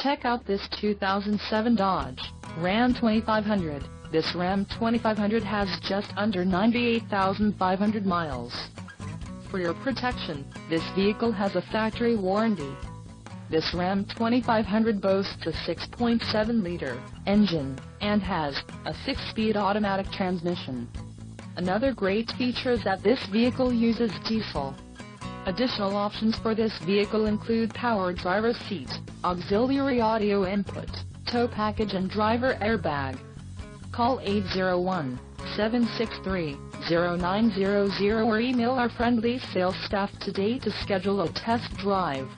Check out this 2007 Dodge Ram 2500. This Ram 2500 has just under 98,500 miles. For your protection, this vehicle has a factory warranty. This Ram 2500 boasts a 6.7-liter engine, and has a 6-speed automatic transmission. Another great feature is that this vehicle uses diesel. Additional options for this vehicle include power driver seat, auxiliary audio input, tow package and driver airbag. Call 801-763-0900 or email our friendly sales staff today to schedule a test drive.